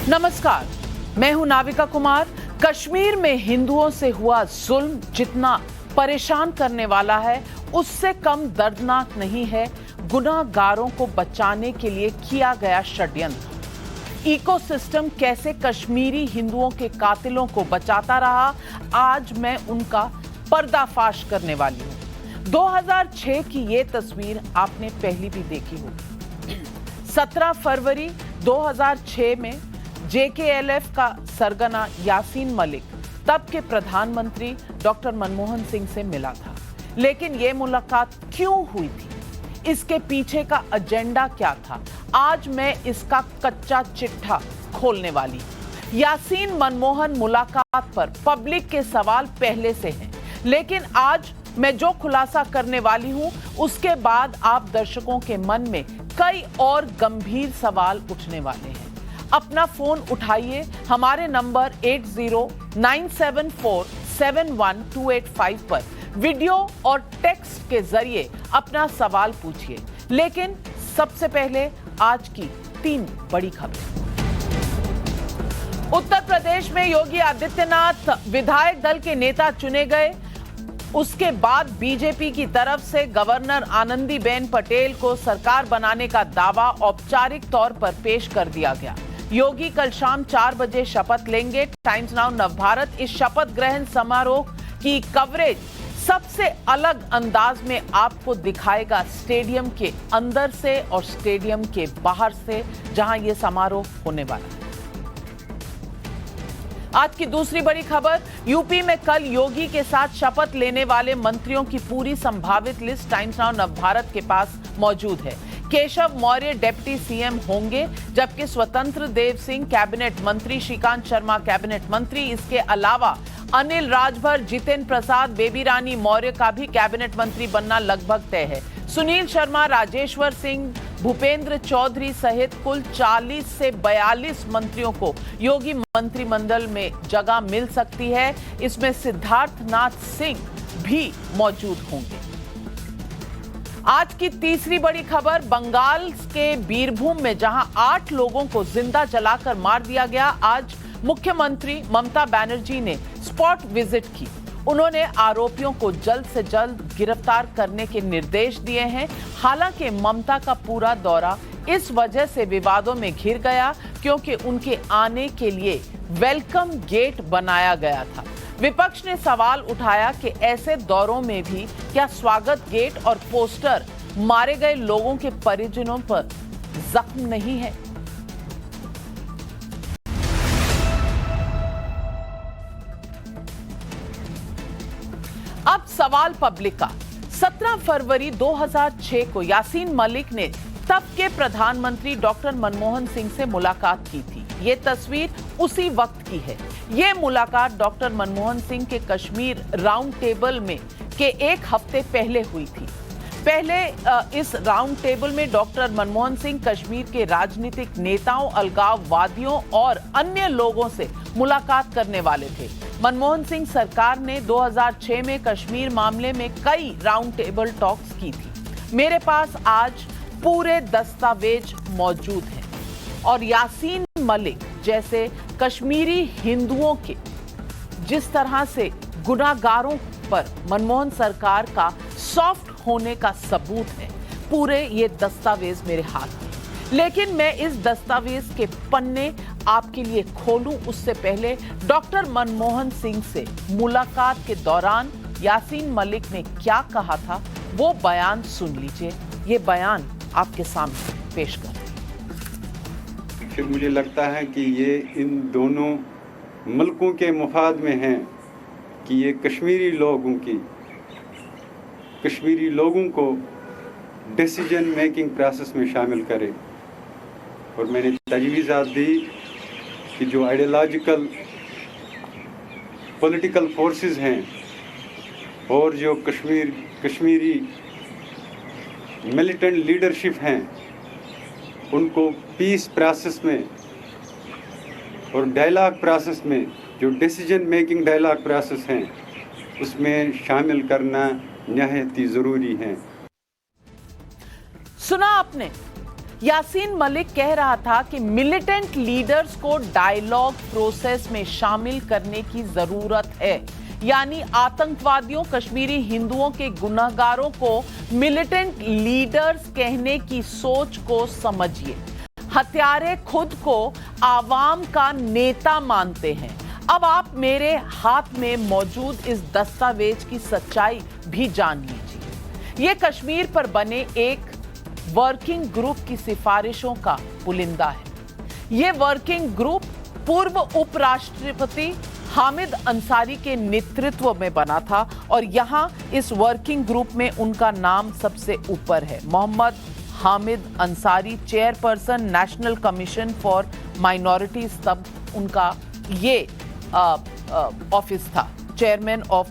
नमस्कार, मैं हूं नाविका कुमार। कश्मीर में हिंदुओं से हुआ जुल्म जितना परेशान करने वाला है, उससे कम दर्दनाक नहीं है गुनाहगारों को बचाने के लिए किया गया षड्यंत्र। इकोसिस्टम कैसे कश्मीरी हिंदुओं के कातिलों को बचाता रहा, आज मैं उनका पर्दाफाश करने वाली हूं। 2006 की ये तस्वीर आपने पहली भी देखी होगी। 17 फरवरी 2006 में JKLF का सरगना यासीन मलिक तब के प्रधानमंत्री डॉक्टर मनमोहन सिंह से मिला था। लेकिन यह मुलाकात क्यों हुई थी, इसके पीछे का एजेंडा क्या था, आज मैं इसका कच्चा चिट्ठा खोलने वाली हूं। यासीन मनमोहन मुलाकात पर पब्लिक के सवाल पहले से हैं, लेकिन आज मैं जो खुलासा करने वाली हूं उसके बाद आप दर्शकों के मन में कई और गंभीर सवाल उठने वाले हैं। अपना फोन उठाइए, हमारे नंबर 8097471285 पर वीडियो और टेक्स्ट के जरिए अपना सवाल पूछिए। लेकिन सबसे पहले आज की 3 बड़ी खबरें। उत्तर प्रदेश में योगी आदित्यनाथ विधायक दल के नेता चुने गए। उसके बाद बीजेपी की तरफ से गवर्नर आनंदीबेन पटेल को सरकार बनाने का दावा औपचारिक तौर पर पेश कर दिया गया। योगी कल शाम 4 बजे शपथ लेंगे। टाइम्स नाउ नवभारत इस शपथ ग्रहण समारोह की कवरेज सबसे अलग अंदाज में आपको दिखाएगा, स्टेडियम के अंदर से और स्टेडियम के बाहर से, जहां यह समारोह होने वाला है। आज की दूसरी बड़ी खबर, यूपी में कल योगी के साथ शपथ लेने वाले मंत्रियों की पूरी संभावित लिस्ट टाइम्स नाउ नवभारत के पास मौजूद है। केशव मौर्य डिप्टी सीएम होंगे, जबकि स्वतंत्र देव सिंह कैबिनेट मंत्री, श्रीकांत शर्मा कैबिनेट मंत्री, इसके अलावा अनिल राजभर, जितेंद्र प्रसाद, बेबी रानी मौर्य का भी कैबिनेट मंत्री बनना लगभग तय है। सुनील शर्मा, राजेश्वर सिंह, भूपेंद्र चौधरी सहित कुल 40 से 42 मंत्रियों को योगी मंत्रिमंडल में जगह मिल सकती है। इसमें सिद्धार्थनाथ सिंह भी मौजूद होंगे। आज की तीसरी बड़ी खबर, बंगाल के बीरभूम में जहां 8 लोगों को जिंदा जलाकर मार दिया गया, आज मुख्यमंत्री ममता बनर्जी ने स्पॉट विजिट की। उन्होंने आरोपियों को जल्द से जल्द गिरफ्तार करने के निर्देश दिए हैं। हालांकि ममता का पूरा दौरा इस वजह से विवादों में घिर गया क्योंकि उनके आने के लिए वेलकम गेट बनाया गया था। विपक्ष ने सवाल उठाया कि ऐसे दौरों में भी क्या स्वागत गेट और पोस्टर मारे गए लोगों के परिजनों पर जख्म नहीं है। अब सवाल पब्लिक का। 17 फरवरी 2006 को यासीन मलिक ने तब के प्रधानमंत्री डॉक्टर मनमोहन सिंह से मुलाकात की थी। ये तस्वीर उसी वक्त की है। ये मुलाकात डॉक्टर मनमोहन सिंह के कश्मीर राउंड टेबल में के एक हफ्ते पहले हुई थी। पहले इस राउंड टेबल में डॉक्टर मनमोहन सिंह कश्मीर के राजनीतिक नेताओं, अलगाववादियों और अन्य लोगों से मुलाकात करने वाले थे। मनमोहन सिंह सरकार ने 2006 में कश्मीर मामले में कई राउंड टेबल टॉक्स की थी। मेरे पास आज पूरे दस्तावेज मौजूद हैं और यासीन मलिक जैसे कश्मीरी हिंदुओं के जिस तरह से गुनाहगारों पर मनमोहन सरकार का सॉफ्ट होने का सबूत है, पूरे ये दस्तावेज मेरे हाथ में। लेकिन मैं इस दस्तावेज के पन्ने आपके लिए खोलूं उससे पहले डॉक्टर मनमोहन सिंह से मुलाकात के दौरान यासीन मलिक ने क्या कहा था, वो बयान सुन लीजिए। ये बयान आपके सामने पेश कर रहे हैं। फिर मुझे लगता है कि ये इन दोनों मुल्कों के मुफाद में है कि ये कश्मीरी लोगों को डिसीजन मेकिंग प्रोसेस में शामिल करे। और मैंने तजवीज़ात दी कि जो आइडियोलॉजिकल पॉलिटिकल फोर्सेस हैं और जो कश्मीरी मिलिटेंट लीडरशिप हैं, उनको पीस प्रोसेस में और डायलॉग प्रोसेस में, जो डिसीजन मेकिंग डायलॉग प्रोसेस हैं, उसमें शामिल करना निहायत ज़रूरी है। सुना आपने, यासीन मलिक कह रहा था कि मिलिटेंट लीडर्स को डायलॉग प्रोसेस में शामिल करने की जरूरत है, यानी आतंकवादियों, कश्मीरी हिंदुओं के गुनहगारों को मिलिटेंट लीडर्स कहने की सोच को समझिए। हत्यारे खुद को आवाम का नेता मानते हैं। अब आप मेरे हाथ में मौजूद इस दस्तावेज की सच्चाई भी जान लीजिए। ये कश्मीर पर बने एक वर्किंग ग्रुप की सिफारिशों का पुलिंदा है। ये वर्किंग ग्रुप पूर्व उपराष्ट्रपति हामिद अंसारी के नेतृत्व में बना था और यहां इस वर्किंग ग्रुप में उनका नाम सबसे ऊपर है। Mohammad Hamid Ansari, chairperson national commission for minorities, तब उनका ये ऑफिस था, चेयरमैन ऑफ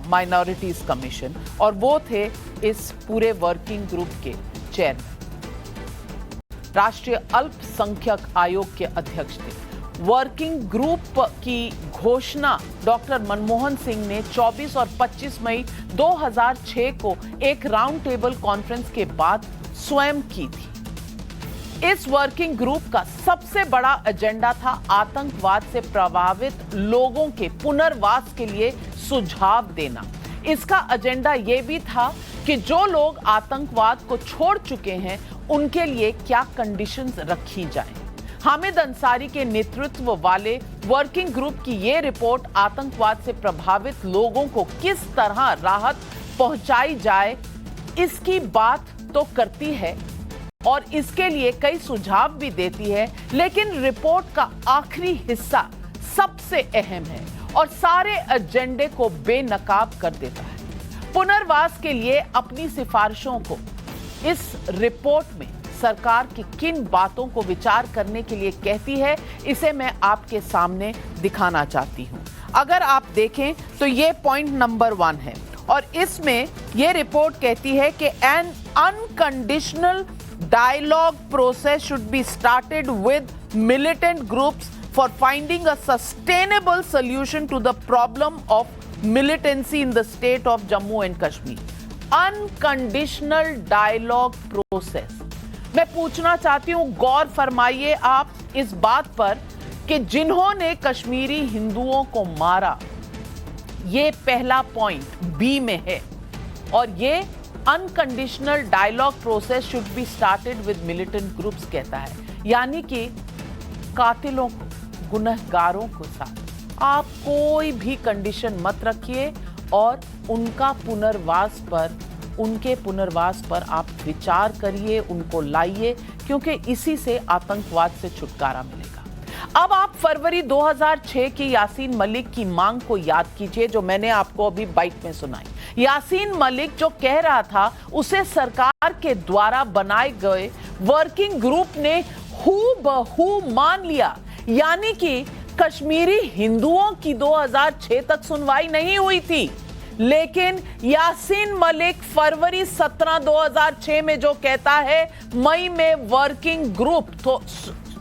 माइनॉरिटीज कमीशन, और वो थे इस पूरे वर्किंग ग्रुप के चेयरमैन। राष्ट्रीय अल्पसंख्यक आयोग के अध्यक्ष थे। वर्किंग ग्रुप की घोषणा डॉक्टर मनमोहन सिंह ने 24 और 25 मई 2006 को एक राउंड टेबल कॉन्फ्रेंस के बाद स्वयं की थी। इस वर्किंग ग्रुप का सबसे बड़ा एजेंडा था आतंकवाद से प्रभावित लोगों के पुनर्वास के लिए सुझाव देना। इसका एजेंडा यह भी था कि जो लोग आतंकवाद को छोड़ चुके हैं उनके लिए क्या कंडीशंस रखी जाएं। हामिद अंसारी के नेतृत्व वाले वर्किंग ग्रुप की यह रिपोर्ट आतंकवाद से प्रभावित लोगों को किस तरह राहत पहुंचाई जाए इसकी बात तो करती है और इसके लिए कई सुझाव भी देती है, लेकिन रिपोर्ट का आखिरी हिस्सा सबसे अहम है और सारे एजेंडे को बेनकाब कर देता है। पुनर्वास के लिए अपनी सिफारिशों को इस रिपोर्ट में सरकार की किन बातों को विचार करने के लिए कहती है, इसे मैं आपके सामने दिखाना चाहती हूं। अगर आप देखें तो ये पॉइंट नंबर 1 है और इसमें यह रिपोर्ट कहती है कि N unconditional dialogue process should be started with militant groups for finding a sustainable solution to the problem of militancy in the state of Jammu and Kashmir. Unconditional dialogue process. मैं पूछना चाहती हूं, गौर फरमाइए आप इस बात पर कि जिन्होंने कश्मीरी हिंदुओं को मारा, ये पहला पॉइंट बी में है और ये unconditional dialogue process should be started with militant groups कहता है, यानी कि कातिलों को, गुनहगारों को साथ आप कोई भी कंडीशन मत रखिए और उनके पुनर्वास पर आप विचार करिए, उनको लाइए, क्योंकि इसी से आतंकवाद से छुटकारा मिलेगा। अब आप फरवरी 2006 की यासीन मलिक की मांग को याद कीजिए जो मैंने आपको अभी बाइट में सुनाई। यासीन मलिक जो कह रहा था उसे सरकार के द्वारा बनाए गए वर्किंग ग्रुप ने हूबहू मान लिया, यानी कि कश्मीरी हिंदुओं की 2006 तक सुनवाई नहीं हुई थी, लेकिन यासीन मलिक फरवरी 17, 2006 में जो कहता है, मई में वर्किंग ग्रुप तो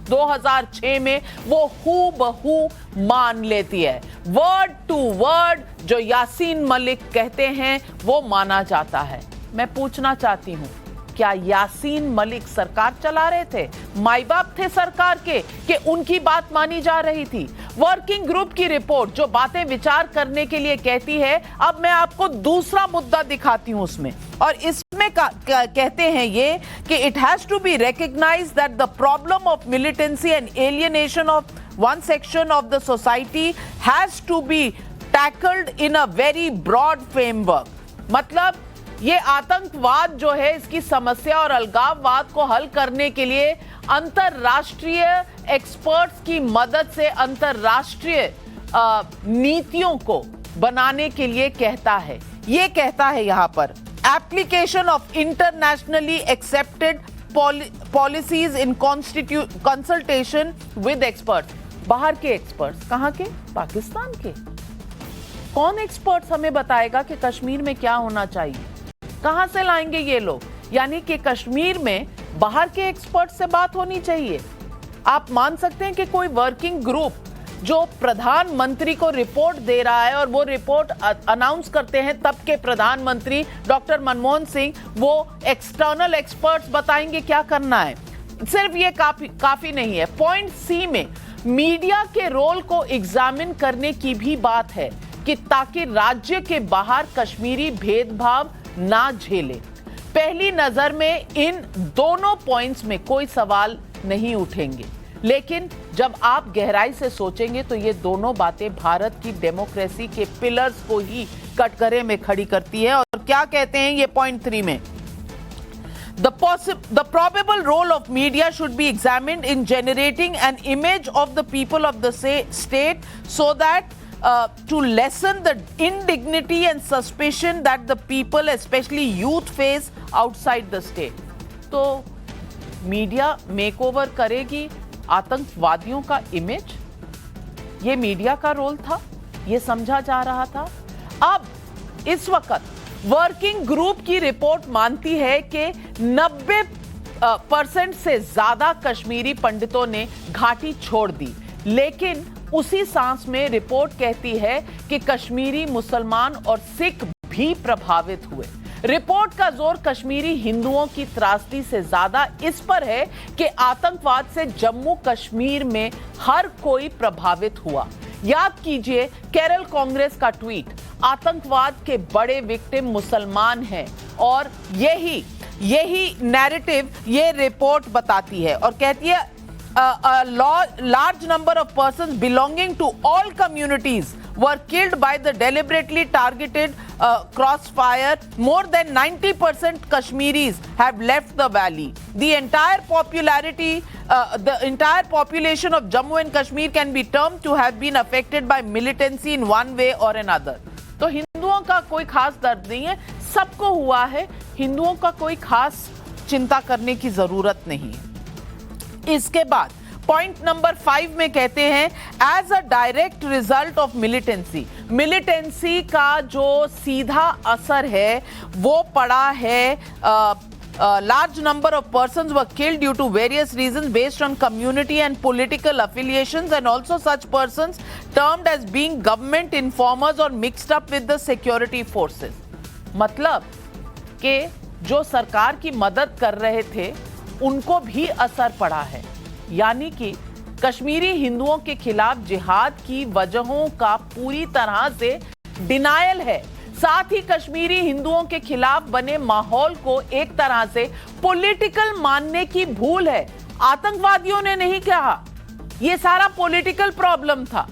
2006 में वो हूबहू मान लेती है। वर्ड टू वर्ड जो यासीन मलिक कहते हैं वो माना जाता है। मैं पूछना चाहती हूं, क्या यासीन मलिक सरकार चला रहे थे? माई बाप थे सरकार के कि उनकी बात मानी जा रही थी? वर्किंग ग्रुप की रिपोर्ट जो बातें विचार करने के लिए कहती है, अब मैं आपको दूसरा मुद्दा दिखाती हूं उसमें, और इसमें कहते हैं ये कि it has to be recognized that the problem of militancy and alienation of one section of the society has to be tackled in a very broad framework. मतलब ये आतंकवाद जो है, इसकी समस्या और अलगाववाद को हल करने के लिए अंतरराष्ट्रीय एक्सपर्ट्स की मदद से अंतरराष्ट्रीय नीतियों को बनाने के लिए कहता है। ये कहता है यहां पर application of internationally accepted policies in consultation with experts. बाहर के एक्सपर्ट्स, कहां के? पाकिस्तान के। कौन एक्सपर्ट्स हमें बताएगा कि कश्मीर में क्या होना चाहिए? कहां से लाएंगे ये लोग? यानी कि कश्मीर में बाहर के एक्सपर्ट से बात होनी चाहिए। आप मान सकते हैं कि कोई वर्किंग ग्रुप जो प्रधानमंत्री को रिपोर्ट दे रहा है और वो रिपोर्ट अनाउंस करते हैं तब के प्रधानमंत्री डॉक्टर मनमोहन सिंह, वो एक्सटर्नल एक्सपर्ट्स बताएंगे क्या करना है। सिर्फ ये काफी नहीं है। पॉइंट सी में मीडिया के रोल को एग्जामिन करने की भी बात है कि ताकि राज्य के बाहर कश्मीरी भेदभाव ना झेले। पहली नजर में इन दोनों पॉइंट्स में कोई सवाल नहीं उठेंगे, लेकिन जब आप गहराई से सोचेंगे तो ये दोनों बातें भारत की डेमोक्रेसी के पिलर्स को ही कटघरे में खड़ी करती है। और क्या कहते हैं ये पॉइंट 3 में, The probable role of media should be examined in generating an image of the people of the state so that to lessen the indignity and suspicion that the people, especially youth, face outside the state. तो media makeover करेगी आतंकवादियों का image, ये media का role था, ये समझा जा रहा था। अब इस वक्त वर्किंग ग्रुप की रिपोर्ट मानती है कि 90% से ज्यादा कश्मीरी पंडितों ने घाटी छोड़ दी, लेकिन उसी सांस में रिपोर्ट कहती है कि कश्मीरी मुसलमान और सिख भी प्रभावित हुए। रिपोर्ट का जोर कश्मीरी हिंदुओं की त्रासदी से ज्यादा इस पर है कि आतंकवाद से जम्मू कश्मीर में हर कोई प्रभावित हुआ। याद कीजिए केरल कांग्रेस का ट्वीट, आतंकवाद के बड़े विक्टिम मुसलमान हैं, और यही नैरेटिव ये रिपोर्ट बताती है और कहती है a large number of persons belonging to all communities were killed by the deliberately targeted crossfire. More than 90% Kashmiris have left the valley. The entire population of Jammu and Kashmir can be termed to have been affected by militancy in one way or another. तो हिंदुओं का कोई खास दर्द नहीं है, सबको हुआ है, हिंदुओं का कोई खास चिंता करने की जरूरत नहीं है। इसके बाद पॉइंट नंबर 5 में कहते हैं as a direct result of militancy का जो सीधा असर है वो पड़ा है। large number of persons were killed due to various reasons based on community and political affiliations, and also such persons termed as being government informers or mixed up with the security forces. मतलब कि जो सरकार की मदद कर रहे थे उनको भी असर पड़ा है, यानी कि कश्मीरी हिंदुओं के खिलाफ जिहाद की वजहों का पूरी तरह से डिनायल है। साथ ही कश्मीरी हिंदुओं के खिलाफ बने माहौल को एक तरह से पॉलिटिकल मानने की भूल है। आतंकवादियों ने नहीं कहा, यह सारा पॉलिटिकल प्रॉब्लम था।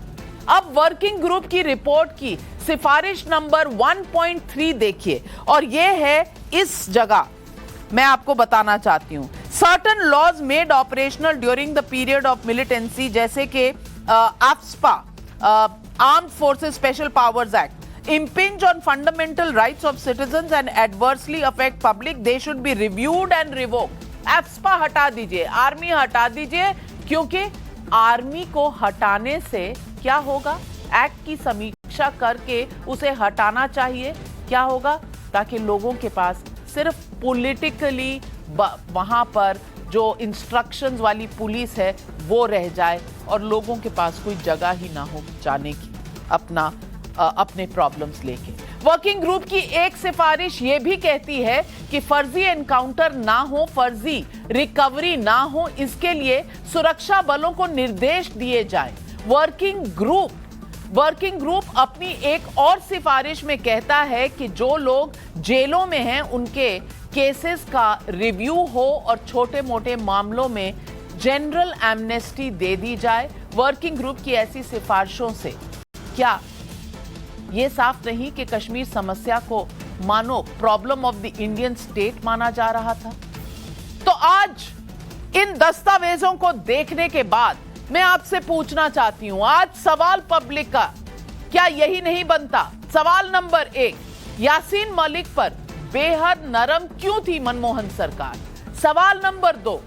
अब वर्किंग ग्रुप की रिपोर्ट की सिफारिश नंबर 1.3 देखिए, और यह है इस जगह मैं आपको बताना चाहती हूं। Certain laws made operational during the period of militancy, जैसे कि AFSPA, armed forces special powers act, impinge on fundamental rights of citizens and adversely affect public, they should be reviewed and revoked. AFSPA हटा दीजिए, army हटा दीजिए, क्योंकि army को हटाने से क्या होगा? एक्ट की समीक्षा करके उसे हटाना चाहिए। क्या होगा? ताकि लोगों के पास सिर्फ पॉलिटिकली वहां पर जो इंस्ट्रक्शंस वाली पुलिस है वो रह जाए और लोगों के पास कोई जगह ही ना हो जाने की अपने प्रॉब्लम्स लेके। वर्किंग ग्रुप की एक सिफारिश ये भी कहती है कि फर्जी एनकाउंटर ना हो, फर्जी रिकवरी ना हो, इसके लिए सुरक्षा बलों को निर्देश दिए जाएं। वर्किंग ग्रुप अपनी एक और सिफारिश में कहता है कि जो लोग जेलों में हैं उनके केसेस का रिव्यू हो और छोटे मोटे मामलों में जनरल एमनेस्टी दे दी जाए। वर्किंग ग्रुप की ऐसी सिफारिशों से क्या यह साफ नहीं कि कश्मीर समस्या को मानो problem of the Indian state माना जा रहा था? तो आज इन दस्तावेजों को देखने के बाद मैं आपसे पूछना चाहती हूं, आज सवाल पब्लिक का क्या यही नहीं बनता? सवाल नंबर 1, यासीन मलिक पर बेहद नरम क्यों थी मनमोहन सरकार? सवाल नंबर 2,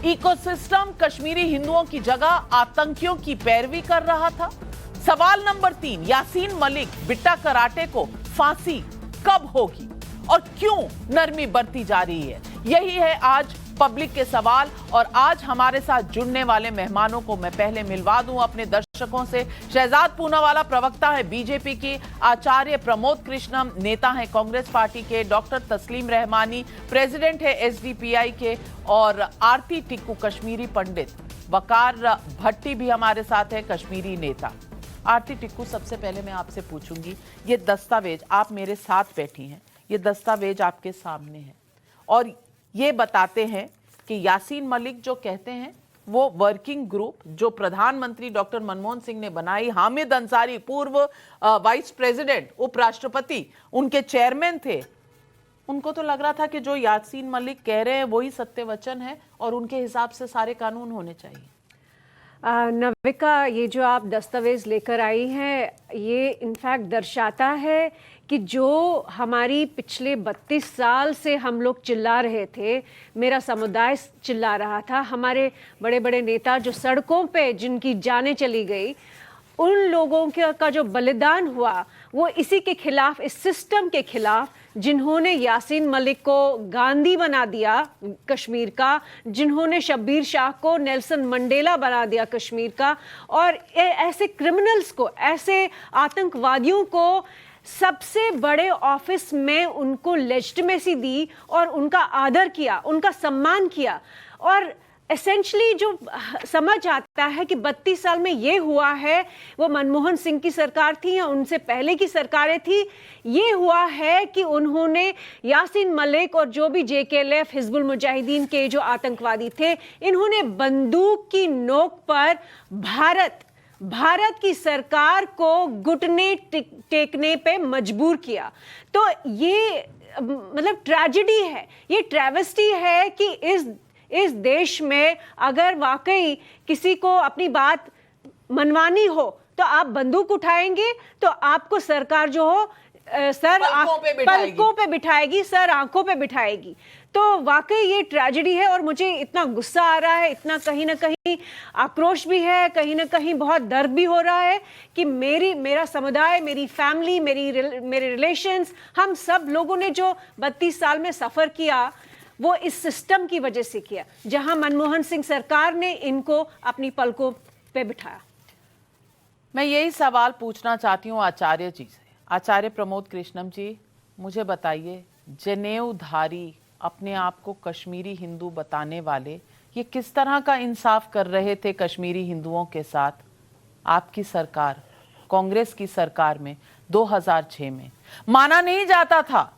इकोसिस्टम कश्मीरी हिंदुओं की जगह आतंकियों की पैरवी कर रहा था। सवाल नंबर 3, यासीन मलिक बिट्टा कराटे को फांसी कब होगी और क्यों नरमी बरती जा रही है? यही है आज पब्लिक के सवाल। और आज हमारे साथ जुड़ने वाले मेहमानों को मैं पहले मिलवा दूं अपने दर्शकों विश्लेषकों से। शहजाद पूनावाला प्रवक्ता है बीजेपी की, आचार्य प्रमोद कृष्णम नेता हैं कांग्रेस पार्टी के, डॉक्टर तस्लीम रहमानी प्रेसिडेंट है एसडीपीआई के, और आरती टिक्कू कश्मीरी पंडित, वकार भट्टी भी हमारे साथ है कश्मीरी नेता। आरती टिक्कू, सबसे पहले मैं आपसे पूछूंगी, ये दस्तावेज, आप मेरे साथ बैठी हैं, ये दस्तावेज आपके सामने है और ये बताते हैं कि यासीन मलिक जो कहते हैं वो वर्किंग ग्रुप जो प्रधानमंत्री डॉक्टर मनमोहन सिंह ने बनाई, हामिद अंसारी पूर्व वाइस प्रेसिडेंट उपराष्ट्रपति उनके चेयरमैन थे, उनको तो लग रहा था कि जो यासीन मलिक कह रहे हैं वही सत्य वचन है और उनके हिसाब से सारे कानून होने चाहिए। नविका, ये जो आप दस्तावेज लेकर आई हैं, ये इनफैक्ट दर्शाता है कि जो हमारी पिछले 32 साल से हम लोग चिल्ला रहे थे, मेरा समुदाय चिल्ला रहा था, हमारे बड़े बड़े नेता जो सड़कों पे जिनकी जानें चली गई, उन लोगों का जो बलिदान हुआ वो इसी के खिलाफ, इस सिस्टम के खिलाफ, जिन्होंने यासीन मलिक को गांधी बना दिया कश्मीर का, जिन्होंने शब्बीर शाह को नेल्सन मंडेला बना दिया कश्मीर का, और ऐसे क्रिमिनल्स को, ऐसे आतंकवादियों को सबसे बड़े ऑफिस में उनको लेजिटिमेसी दी और उनका आदर किया, उनका सम्मान किया। और एसेंशली जो समझ आता है कि 32 साल में ये हुआ है, वो मनमोहन सिंह की सरकार थी या उनसे पहले की सरकारें थी, ये हुआ है कि उन्होंने यासीन मलिक और जो भी जेकेएलएफ हिजबुल मुजाहिदीन के जो आतंकवादी थे, इन्होंने बंदूक की नोक पर भारत की सरकार को घुटने टेकने पे मजबूर किया। तो ये मतलब ट्रेजेडी है, ये ट्रेवेस्टी है कि इस देश में अगर वाकई किसी को अपनी बात मनवानी हो तो आप बंदूक उठाएंगे तो आपको सरकार जो हो सर पलकों पे बिठाएगी, सर आंखों पे बिठाएगी। तो वाकई ये ट्रेजेडी है और मुझे इतना गुस्सा आ रहा है, इतना कहीं ना कहीं आक्रोश भी है, कहीं ना कहीं बहुत दर्द भी हो रहा है कि मेरा समुदाय, मेरी फैमिली, मेरे रिलेशंस, हम सब लोगों ने जो 32 साल में सफ़र किया वो इस सिस्टम की वजह से किया, जहां मनमोहन सिंह सरकार ने इनको अपनी पलकों पे बिठाया। मैं यही सवाल पूछना चाहती हूँ आचार्य जी से। आचार्य प्रमोद कृष्णम जी, मुझे बताइए, जनेऊधारी, अपने आप को कश्मीरी हिंदू बताने वाले, ये किस तरह का इंसाफ कर रहे थे कश्मीरी हिंदुओं के साथ? आपकी सरकार, कांग्रेस की सरकार में 2006 में माना नहीं जाता था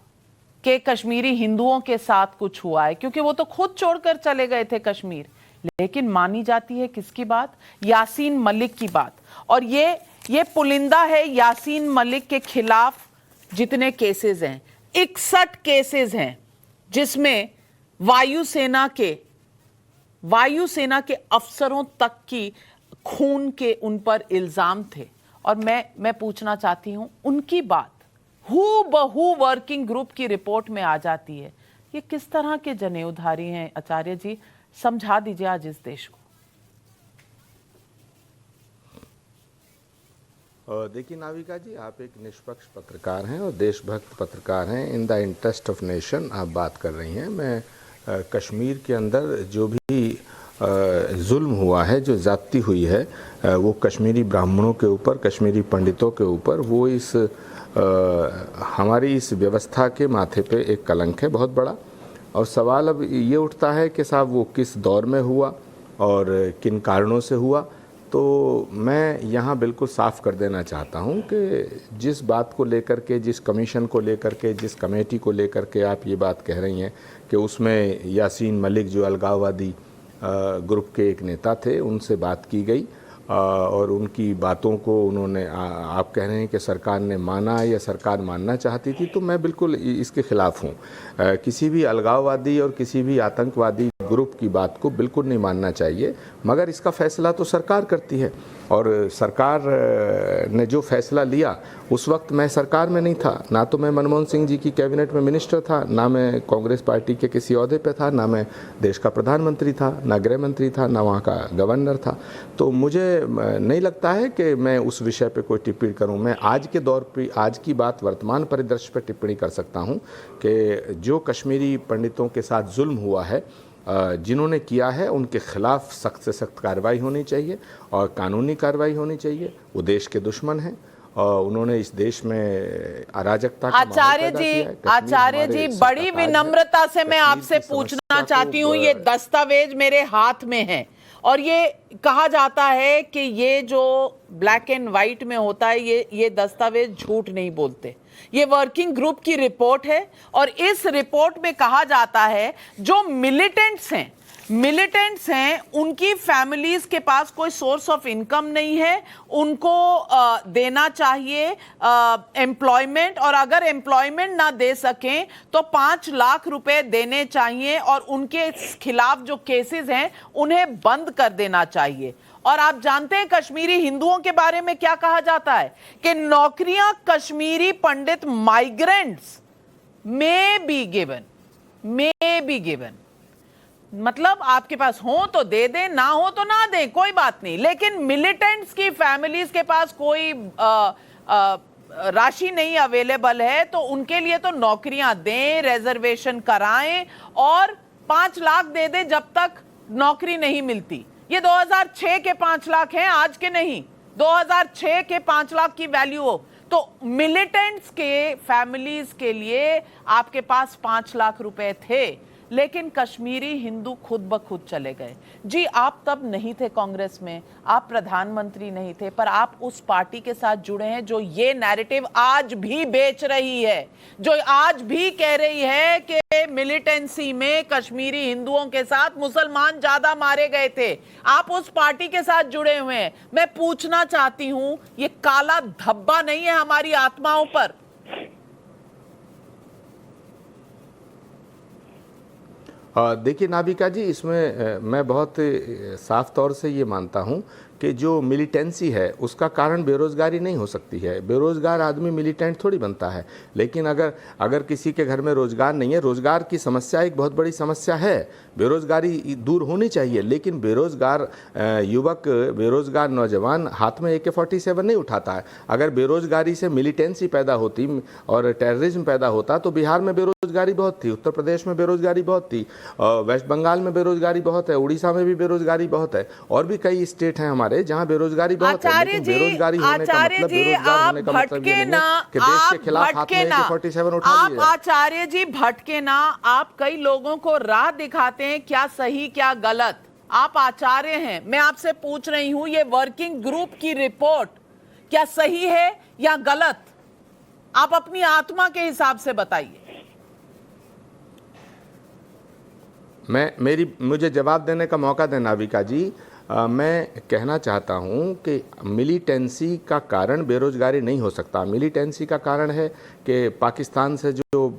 कि कश्मीरी हिंदुओं के साथ कुछ हुआ है, क्योंकि वो तो खुद छोड़कर चले गए थे कश्मीर, लेकिन मानी जाती है किसकी बात? यासीन मलिक की बात। और ये पुलिंदा है यासीन मलिक के खिलाफ जितने केसेस हैं, 61 केसेस हैं, जिसमें वायुसेना के अफसरों तक की खून के उन पर इल्जाम थे। और मैं पूछना चाहती हूं, उनकी बात हूबहू वर्किंग ग्रुप की रिपोर्ट में आ जाती है। ये किस तरह के जनेऊधारी हैं आचार्य जी? समझा दीजिए आज इस देश को। देखिए नाविका जी, आप एक निष्पक्ष पत्रकार हैं और देशभक्त पत्रकार हैं। In the interest of nation आप बात कर रही हैं। मैं कश्मीर के अंदर जो भी जुल्म हुआ है, जो ज़्यादती हुई है, वो कश्मीरी ब्राह्मणों के ऊपर, कश्मीरी पंडितों के ऊपर, वो इस हमारी इस व्यवस्था के माथे पे एक कलंक है बहुत बड़ा। और सवाल अब ये उठता है कि साहब वो किस दौर में हुआ और किन कारणों से हुआ। तो मैं यहाँ बिल्कुल साफ कर देना चाहता हूँ कि जिस बात को लेकर के, जिस कमीशन को लेकर के, जिस कमेटी को लेकर के आप ये बात कह रही हैं कि उसमें यासीन मलिक जो अलगाववादी ग्रुप के एक नेता थे, उनसे बात की गई और उनकी बातों को उन्होंने, आप कह रहे हैं कि सरकार ने माना या सरकार मानना चाहती थी, तो मैं बिल्कुल इसके ख़िलाफ़ हूँ। किसी भी अलगाववादी और किसी भी आतंकवादी ग्रुप की बात को बिल्कुल नहीं मानना चाहिए, मगर इसका फ़ैसला तो सरकार करती है। और सरकार ने जो फैसला लिया, उस वक्त मैं सरकार में नहीं था, ना तो मैं मनमोहन सिंह जी की कैबिनेट में मिनिस्टर था, ना मैं कांग्रेस पार्टी के किसी ओहदे पे था, ना मैं देश का प्रधानमंत्री था, ना गृह मंत्री था, ना वहाँ का गवर्नर था। तो मुझे नहीं लगता है कि मैं उस विषय पे कोई टिप्पणी करूँ। मैं आज के दौर पे, आज की बात, वर्तमान परिदृश्य पर टिप्पणी कर सकता हूँ कि जो कश्मीरी पंडितों के साथ जुल्म हुआ है, जिन्होंने किया है उनके खिलाफ सख्त से सख्त कार्रवाई होनी चाहिए और कानूनी कार्रवाई होनी चाहिए। वो देश के दुश्मन हैं और उन्होंने इस देश में अराजकता का आचार्य जी बड़ी विनम्रता से मैं आपसे पूछना चाहती हूँ, ये दस्तावेज मेरे हाथ में है और ये कहा जाता है कि ये जो ब्लैक एंड व्हाइट में होता है ये दस्तावेज झूठ नहीं बोलते। ये वर्किंग ग्रुप की रिपोर्ट है और इस रिपोर्ट में कहा जाता है जो मिलिटेंट्स हैं उनकी फैमिलीज के पास कोई सोर्स ऑफ इनकम नहीं है, उनको देना चाहिए एम्प्लॉयमेंट, और अगर एम्प्लॉयमेंट ना दे सकें तो 5 लाख रुपए देने चाहिए और उनके खिलाफ जो केसेस हैं उन्हें बंद कर देना चाहिए। और आप जानते हैं कश्मीरी हिंदुओं के बारे में क्या कहा जाता है कि नौकरियां कश्मीरी पंडित माइग्रेंट्स में बी गिवन, मतलब आपके पास हो तो दे दें, ना हो तो ना दें, कोई बात नहीं, लेकिन मिलिटेंट्स की फैमिलीज के पास कोई राशि नहीं अवेलेबल है तो उनके लिए तो नौकरियां दें, रिजर्वेशन कराएं और 5 लाख दे दें जब तक नौकरी नहीं मिलती। ये 2006 के 5 लाख हैं, आज के नहीं, 2006 के 5 लाख की वैल्यू हो तो मिलिटेंट्स के फैमिलीज के लिए आपके पास 5 लाख रुपए थे, लेकिन कश्मीरी हिंदू खुद ब खुद चले गए। जी आप तब नहीं थे कांग्रेस में, आप प्रधानमंत्री नहीं थे, पर आप उस पार्टी के साथ जुड़े हैं जो ये नैरेटिव आज भी बेच रही है, जो आज भी कह रही है कि मिलिटेंसी में कश्मीरी हिंदुओं के साथ मुसलमान ज्यादा मारे गए थे। आप उस पार्टी के साथ जुड़े हुए हैं। मैं पूछना चाहती हूं, ये काला धब्बा नहीं है हमारी आत्माओं पर? देखिए नाविका जी, इसमें मैं बहुत साफ तौर से ये मानता हूँ कि जो मिलिटेंसी है उसका कारण बेरोज़गारी नहीं हो सकती है। बेरोज़गार आदमी मिलिटेंट थोड़ी बनता है। लेकिन अगर किसी के घर में रोज़गार नहीं है, रोज़गार की समस्या एक बहुत बड़ी समस्या है, बेरोज़गारी दूर होनी चाहिए, लेकिन बेरोज़गार युवक, बेरोज़गार नौजवान हाथ में AK-47 नहीं उठाता है। अगर बेरोज़गारी से मिलिटेंसी पैदा होती और टेररिज्म पैदा होता तो बिहार में बेरोज़गारी बहुत थी, उत्तर प्रदेश में बेरोज़गारी बहुत थी, वेस्ट बंगाल में बेरोज़गारी बहुत है, उड़ीसा में भी बेरोज़गारी बहुत है, और भी कई स्टेट हैं हमारे जहां बेरोजगारी बहुत है। लेकिन बेरोजगारी होने का मतलब, बेरोजगार होने का मतलब ये नहीं है कि देश के खिलाफ हाथ में AK-47 उठा लिया जाए। आचार्य जी भटके ना, आप कई लोगों को राह दिखाते हैं क्या सही क्या गलत। आप आचार्य हैं, मैं आपसे पूछ रही हूं ये वर्किंग ग्रुप की रिपोर्ट क्या सही है या गलत? आप अपनी आत्मा के हिसाब से बताइए। मुझे जवाब देने का मौका दें नाविका जी। मैं कहना चाहता हूं कि मिलिटेंसी का कारण बेरोजगारी नहीं हो सकता। मिलिटेंसी का कारण है कि पाकिस्तान से जो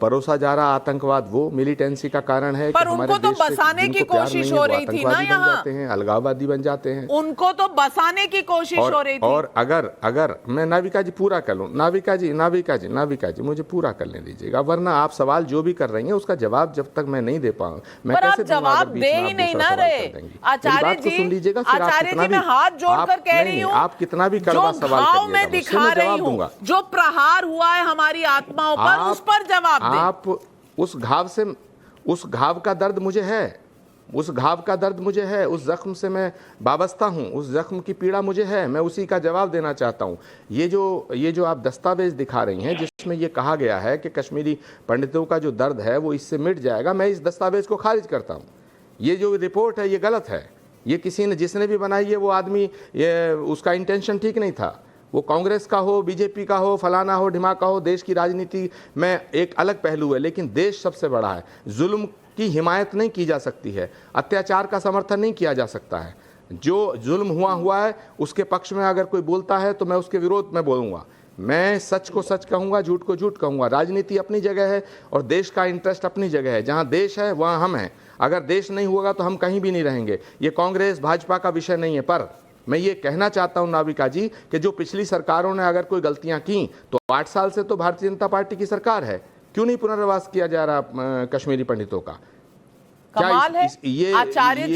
परोसा जा रहा आतंकवाद, वो मिलिटेंसी का कारण है। पर उनको तो बसाने की कोशिश हो रही थी ना, यहाँ जाते हैं, अलगाववादी बन जाते हैं, उनको तो बसाने की कोशिश हो रही थी। और अगर मैं नाविका जी पूरा कर लूं, नाविका जी मुझे पूरा करने दीजिएगा, वरना आप सवाल जो भी कर रही हैं उसका जवाब जब तक मैं नहीं दे पाऊँ, मैं कैसे जवाब दे ही नहीं ना रहे। आचार्य जी सुन लीजिएगा, आचार्य जी मैं हाथ जोड़कर कह रही हूँ, आप कितना भी कड़वा सवाल मैं दिखा रही हूँ, जो प्रहार हुआ है हमारी आत्माओं पर, उस पर जवाब आप उस घाव का दर्द मुझे है, उस घाव का दर्द मुझे है, उस जख्म से मैं वाबस्ता हूँ, उस जख्म की पीड़ा मुझे है, मैं उसी का जवाब देना चाहता हूँ। ये जो आप दस्तावेज दिखा रही हैं जिसमें ये कहा गया है कि कश्मीरी पंडितों का जो दर्द है वो इससे मिट जाएगा, मैं इस दस्तावेज को खारिज करता हूँ। ये जो रिपोर्ट है ये गलत है। ये जिसने भी बनाई है वो आदमी, उसका इंटेंशन ठीक नहीं था। वो कांग्रेस का हो, बीजेपी का हो, फलाना हो, ढिमाका हो, देश की राजनीति में एक अलग पहलू है, लेकिन देश सबसे बड़ा है। जुल्म की हिमायत नहीं की जा सकती है, अत्याचार का समर्थन नहीं किया जा सकता है। जो जुल्म हुआ है उसके पक्ष में अगर कोई बोलता है तो मैं उसके विरोध में बोलूँगा। मैं सच को सच कहूँगा, झूठ को झूठ कहूँगा। राजनीति अपनी जगह है और देश का इंटरेस्ट अपनी जगह है। जहाँ देश है वहाँ हम हैं। अगर देश नहीं होगा तो हम कहीं भी नहीं रहेंगे। ये कांग्रेस भाजपा का विषय नहीं है। पर मैं ये कहना चाहता हूं नाविका जी कि जो पिछली सरकारों ने अगर कोई गलतियां की तो 8 साल से तो भारतीय जनता पार्टी की सरकार है, क्यों नहीं पुनर्वास किया जा रहा कश्मीरी पंडितों का? कमाल है। आचार्य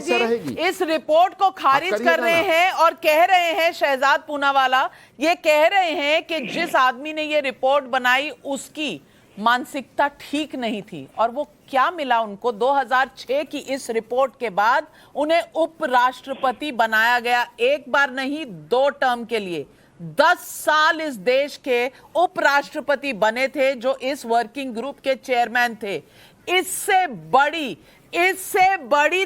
जी इस रिपोर्ट को खारिज कर रहे हैं और कह रहे हैं, शहजाद पूनावाला ये कह रहे हैं कि जिस आदमी ने ये रिपोर्ट बनाई उसकी मानसिकता ठीक नहीं थी और वो क्या मिला उनको 2006 की इस रिपोर्ट के बाद उन्हें उपराष्ट्रपति बनाया गया। एक बार नहीं, 2 टर्म के लिए 10 साल इस देश के उपराष्ट्रपति बने थे, जो इस वर्किंग ग्रुप के चेयरमैन थे। इससे बड़ी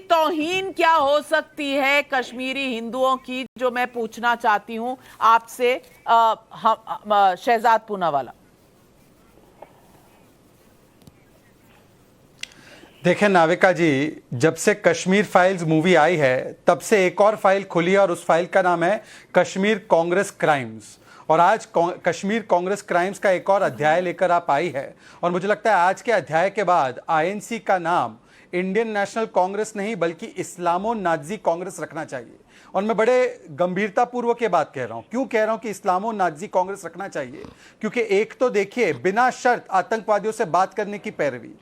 तौहीन क्या हो सकती है कश्मीरी हिंदुओं की, जो मैं पूछना चाहती हूं आपसे शहजाद पूनावाला। देखें नाविका जी, जब से कश्मीर फाइल्स मूवी आई है तब से एक और फाइल खुली है और उस फाइल का नाम है कश्मीर कांग्रेस क्राइम्स। और आज कश्मीर कांग्रेस क्राइम्स का एक और अध्याय लेकर आप आई है और मुझे लगता है आज के अध्याय के बाद आईएनसी का नाम इंडियन नेशनल कांग्रेस नहीं बल्कि इस्लामो नाजी कांग्रेस रखना चाहिए। और मैं बड़े गंभीरता पूर्वक ये बात कह रहा हूं। क्यों कह रहा हूं कि इस्लामो नाजी कांग्रेस रखना चाहिए? क्योंकि एक तो देखिए, बिना शर्त आतंकवादियों से बात करने की पैरवी,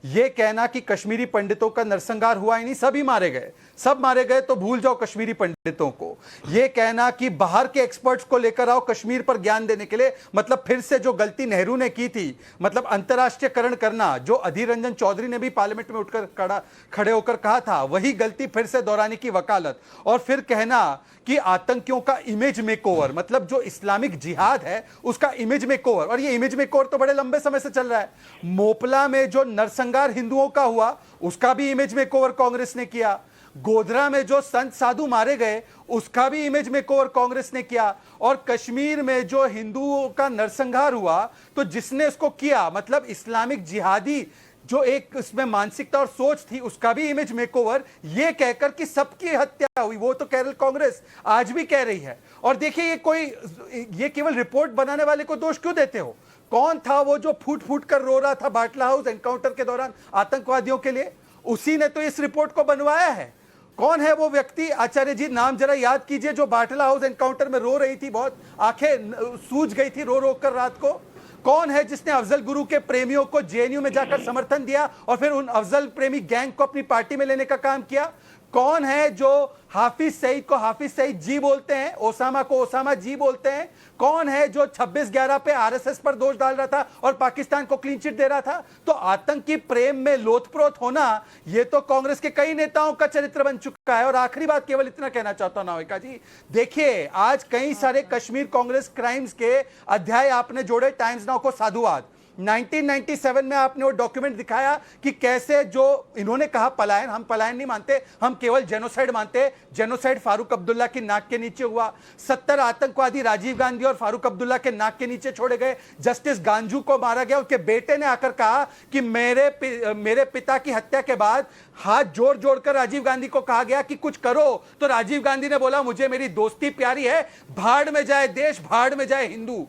ये कहना कि कश्मीरी पंडितों का नरसंहार हुआ ही नहीं, सभी मारे गए, सब मारे गए तो भूल जाओ कश्मीरी पंडितों को। ये कहना कि बाहर के एक्सपर्ट्स को लेकर आओ कश्मीर पर ज्ञान देने के लिए, मतलब फिर से जो गलती नेहरू ने की थी, मतलब अंतर्राष्ट्रीयकरण करना, जो अधीर रंजन चौधरी ने भी पार्लियामेंट में उठकर खड़े होकर कहा था, वही गलती फिर से दोहराने की वकालत। और फिर कहना कि आतंकियों का इमेज मेकओवर, मतलब जो इस्लामिक जिहाद है उसका इमेज मेकओवर। और ये इमेज मेकओवर तो बड़े लंबे समय से चल रहा है। मोपला में जो नरसंहार हिंदुओं का हुआ उसका भी इमेज मेकओवर कांग्रेस ने किया। गोधरा में जो संत साधु मारे गए उसका भी इमेज मेकओवर कांग्रेस ने किया। और कश्मीर में जो हिंदुओं का नरसंहार हुआ तो जिसने इसको किया, मतलब इस्लामिक जिहादी जो एक इसमें मानसिकता और सोच थी, उसका भी इमेज मेकओवर, ये कहकर कि सबकी हत्या हुई। वो तो केरल कांग्रेस आज भी कह रही है। और देखिए, ये केवल रिपोर्ट बनाने वाले को दोष क्यों देते हो? कौन था वो जो फूट फूट कर रो रहा था बाटला हाउस एनकाउंटर के दौरान आतंकवादियों के लिए? उसी ने तो इस रिपोर्ट को बनवाया है। कौन है वो व्यक्ति? आचार्य जी, नाम जरा याद कीजिए, जो बाटला हाउस एनकाउंटर में रो रही थी, बहुत आंखें सूज गई थी रो रो कर रात को। कौन है जिसने अफजल गुरु के प्रेमियों को जेएनयू में जाकर समर्थन दिया और फिर उन अफजल प्रेमी गैंग को अपनी पार्टी में लेने का काम किया? कौन है जो हाफिज सईद को हाफिज सईद जी बोलते हैं, ओसामा को ओसामा जी बोलते हैं? कौन है जो 26/11 पे आरएसएस पर दोष डाल रहा था और पाकिस्तान को क्लीन चिट दे रहा था? तो आतंकी प्रेम में लोथप्रोत होना, ये तो कांग्रेस के कई नेताओं का चरित्र बन चुका है। और आखिरी बात केवल इतना कहना चाहता हूं नाविका जी, देखिए आज कई सारे कश्मीर कांग्रेस क्राइम्स के अध्याय आपने जोड़े। टाइम्स नाउ को साधुवाद। 1997 में आपने वो डॉक्यूमेंट दिखाया कि कैसे, जो इन्होंने कहा पलायन, हम पलायन नहीं मानते, हम केवल जेनोसाइड मानते हैं। जेनोसाइड फारूक अब्दुल्ला की नाक के नीचे हुआ। 70 आतंकवादी राजीव गांधी और फारूक अब्दुल्ला के नाक के नीचे छोड़े गए। जस्टिस गांजू को मारा गया। उसके बेटे ने आकर कहा कि मेरे पिता की हत्या के बाद हाथ जोड़ जोड़कर राजीव गांधी को कहा गया कि कुछ करो, तो राजीव गांधी ने बोला मुझे मेरी दोस्ती प्यारी है, भाड़ में जाए देश, भाड़ में जाए हिंदू।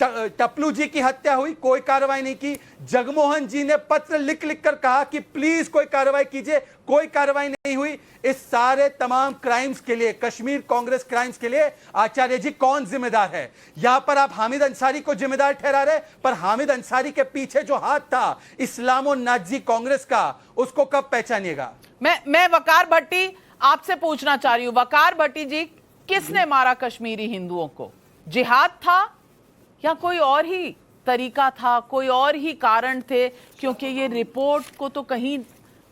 टपलू जी की हत्या हुई, कोई कार्रवाई नहीं की। जगमोहन जी ने पत्र लिख लिख कर कहा कि प्लीज कोई कार्रवाई कीजिए, कोई कार्रवाई नहीं हुई। इस सारे तमाम क्राइम्स के लिए, कश्मीर कांग्रेस क्राइम्स के लिए आचार्य जी कौन जिम्मेदार है? यहां पर आप हामिद अंसारी को जिम्मेदार ठहरा रहे, पर हामिद अंसारी के पीछे जो हाथ था इस्लामो नाजी कांग्रेस का, उसको कब पहचानिएगा? मैं वकार भट्टी आपसे पूछना चाह रही हूं। वकार भट्टी जी, किसने मारा कश्मीरी हिंदुओं को? जिहाद था या कोई और ही तरीका था, कोई और ही कारण थे? क्योंकि ये रिपोर्ट को तो कहीं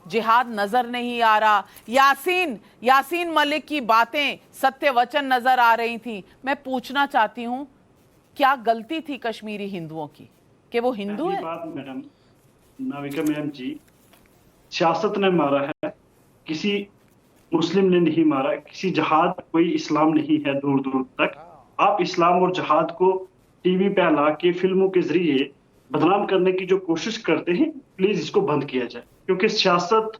जिहाद नजर नहीं आ रहा। यासीन मलिक की बातें सत्य वचन नजर आ रही थी। मैं पूछना चाहती हूं, क्या गलती थी कश्मीरी हिंदुओं की कि वो हिंदू है? बात मैडम, नाविका मैम जी, सियासत ने मारा है, किसी मुस्लिम ने नहीं मारा। किसी जिहाद, कोई इस्लाम नहीं है दूर दूर तक। आप इस्लाम और जिहाद को टीवी पे ला के फिल्मों के जरिए बदनाम करने की जो कोशिश करते हैं, प्लीज इसको बंद किया जाए। क्योंकि सियासत